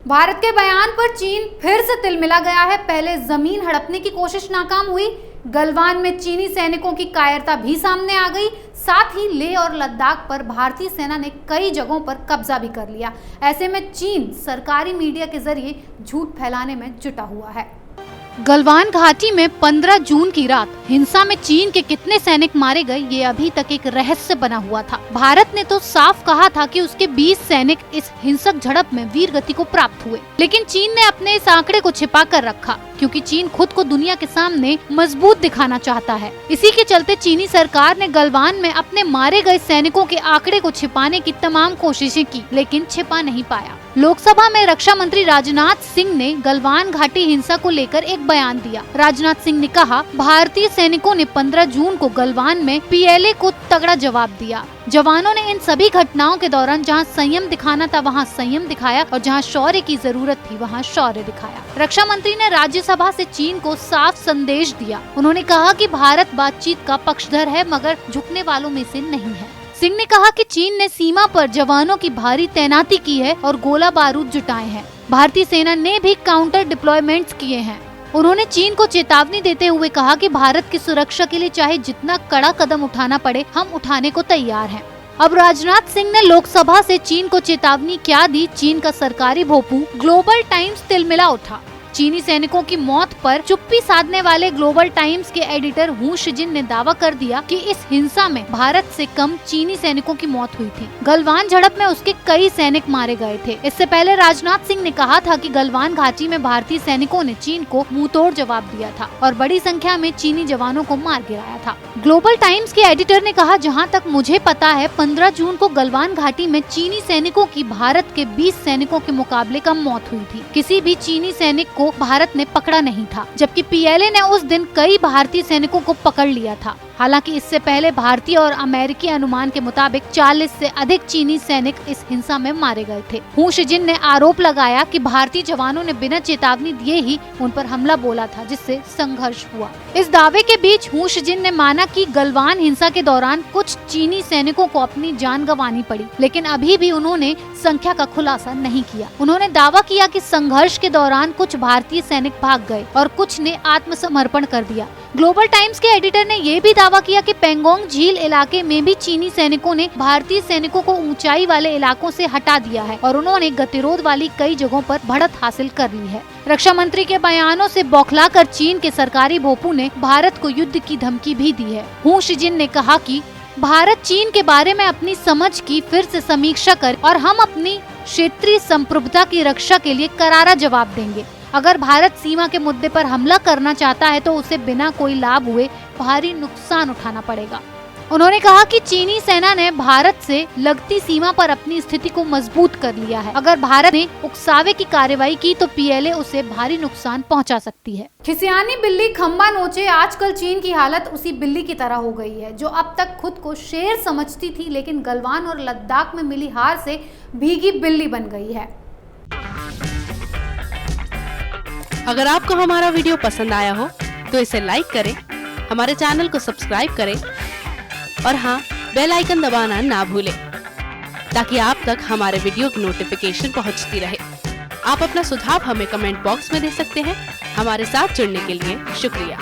भारत के बयान पर चीन फिर से तिलमिला गया है। पहले जमीन हड़पने की कोशिश नाकाम हुई, गलवान में चीनी सैनिकों की कायरता भी सामने आ गई। साथ ही लेह और लद्दाख पर भारतीय सेना ने कई जगहों पर कब्जा भी कर लिया। ऐसे में चीन सरकारी मीडिया के जरिए झूठ फैलाने में जुटा हुआ है। गलवान घाटी में 15 जून की रात हिंसा में चीन के कितने सैनिक मारे गए, ये अभी तक एक रहस्य बना हुआ था। भारत ने तो साफ कहा था कि उसके 20 सैनिक इस हिंसक झड़प में वीर गति को प्राप्त हुए, लेकिन चीन ने अपने इस आंकड़े को छिपा कर रखा, क्योंकि चीन खुद को दुनिया के सामने मजबूत दिखाना चाहता है। इसी के चलते चीनी सरकार ने गलवान में अपने मारे गए सैनिकों के आंकड़े को छिपाने की तमाम कोशिशें की, लेकिन छिपा नहीं पाया। लोकसभा में रक्षा मंत्री राजनाथ सिंह ने गलवान घाटी हिंसा को लेकर एक बयान दिया। राजनाथ सिंह ने कहा, भारतीय सैनिकों ने 15 जून को गलवान में पीएलए को तगड़ा जवाब दिया। जवानों ने इन सभी घटनाओं के दौरान जहां संयम दिखाना था वहां संयम दिखाया और जहां शौर्य की जरूरत थी वहां शौर्य दिखाया। रक्षा मंत्री ने राज्यसभा से चीन को साफ संदेश दिया। उन्होंने कहा कि भारत बातचीत का पक्षधर है, मगर झुकने वालों में से नहीं है। सिंह ने कहा कि चीन ने सीमा पर जवानों की भारी तैनाती की है और गोला बारूद जुटाए हैं। भारतीय सेना ने भी काउंटर डिप्लॉयमेंट्स किए हैं। उन्होंने चीन को चेतावनी देते हुए कहा कि भारत की सुरक्षा के लिए चाहे जितना कड़ा कदम उठाना पड़े, हम उठाने को तैयार हैं। अब राजनाथ सिंह ने लोकसभा से चीन को चेतावनी क्या दी, चीन का सरकारी भोंपू ग्लोबल टाइम्स तिलमिला उठा। चीनी सैनिकों की मौत पर चुप्पी साधने वाले ग्लोबल टाइम्स के एडिटर हू शिजिन ने दावा कर दिया कि इस हिंसा में भारत से कम चीनी सैनिकों की मौत हुई थी। गलवान झड़प में उसके कई सैनिक मारे गए थे। इससे पहले राजनाथ सिंह ने कहा था कि गलवान घाटी में भारतीय सैनिकों ने चीन को मुंहतोड़ जवाब दिया था और बड़ी संख्या में चीनी जवानों को मार गिराया था। ग्लोबल टाइम्स के एडिटर ने कहा, जहाँ तक मुझे पता है 15 जून को गलवान घाटी में चीनी सैनिकों की भारत के 20 सैनिकों के मुकाबले कम मौत हुई थी। किसी भी चीनी सैनिक को भारत ने पकड़ा नहीं था, जबकि पीएलए ने उस दिन कई भारतीय सैनिकों को पकड़ लिया था। हालांकि इससे पहले भारतीय और अमेरिकी अनुमान के मुताबिक 40 से अधिक चीनी सैनिक इस हिंसा में मारे गए थे। हू शिजिन ने आरोप लगाया कि भारतीय जवानों ने बिना चेतावनी दिए ही उन पर हमला बोला था, जिससे संघर्ष हुआ। इस दावे के बीच हू शिजिन ने माना कि गलवान हिंसा के दौरान कुछ चीनी सैनिकों को अपनी जान गंवानी पड़ी, लेकिन अभी भी उन्होंने संख्या का खुलासा नहीं किया। उन्होंने दावा किया कि संघर्ष के दौरान कुछ भारतीय सैनिक भाग गए और कुछ ने आत्मसमर्पण कर दिया। ग्लोबल टाइम्स के एडिटर ने यह भी दावा किया कि पेंगोंग झील इलाके में भी चीनी सैनिकों ने भारतीय सैनिकों को ऊंचाई वाले इलाकों से हटा दिया है और उन्होंने गतिरोध वाली कई जगहों पर बढ़त हासिल कर ली है। रक्षा मंत्री के बयानों से बौखलाकर चीन के सरकारी भोंपू ने भारत को युद्ध की धमकी भी दी है। हू शिजिन ने कहा कि भारत चीन के बारे में अपनी समझ की फिर से समीक्षा करे और हम अपनी क्षेत्रीय संप्रभुता की रक्षा के लिए करारा जवाब देंगे। अगर भारत सीमा के मुद्दे पर हमला करना चाहता है तो उसे बिना कोई लाभ हुए भारी नुकसान उठाना पड़ेगा। उन्होंने कहा कि चीनी सेना ने भारत से लगती सीमा पर अपनी स्थिति को मजबूत कर लिया है। अगर भारत ने उकसावे की कार्रवाई की तो पीएलए उसे भारी नुकसान पहुंचा सकती है। खिसियानी बिल्ली खंबा नोचे, आजकल चीन की हालत उसी बिल्ली की तरह हो गई है, जो अब तक खुद को शेर समझती थी, लेकिन गलवान और लद्दाख में मिली हार से भीगी बिल्ली बन गई है। अगर आपको हमारा वीडियो पसंद आया हो तो इसे लाइक करें, हमारे चैनल को सब्सक्राइब करें और हाँ, बेल आइकन दबाना ना भूलें, ताकि आप तक हमारे वीडियो की नोटिफिकेशन पहुंचती रहे। आप अपना सुझाव हमें कमेंट बॉक्स में दे सकते हैं। हमारे साथ जुड़ने के लिए शुक्रिया।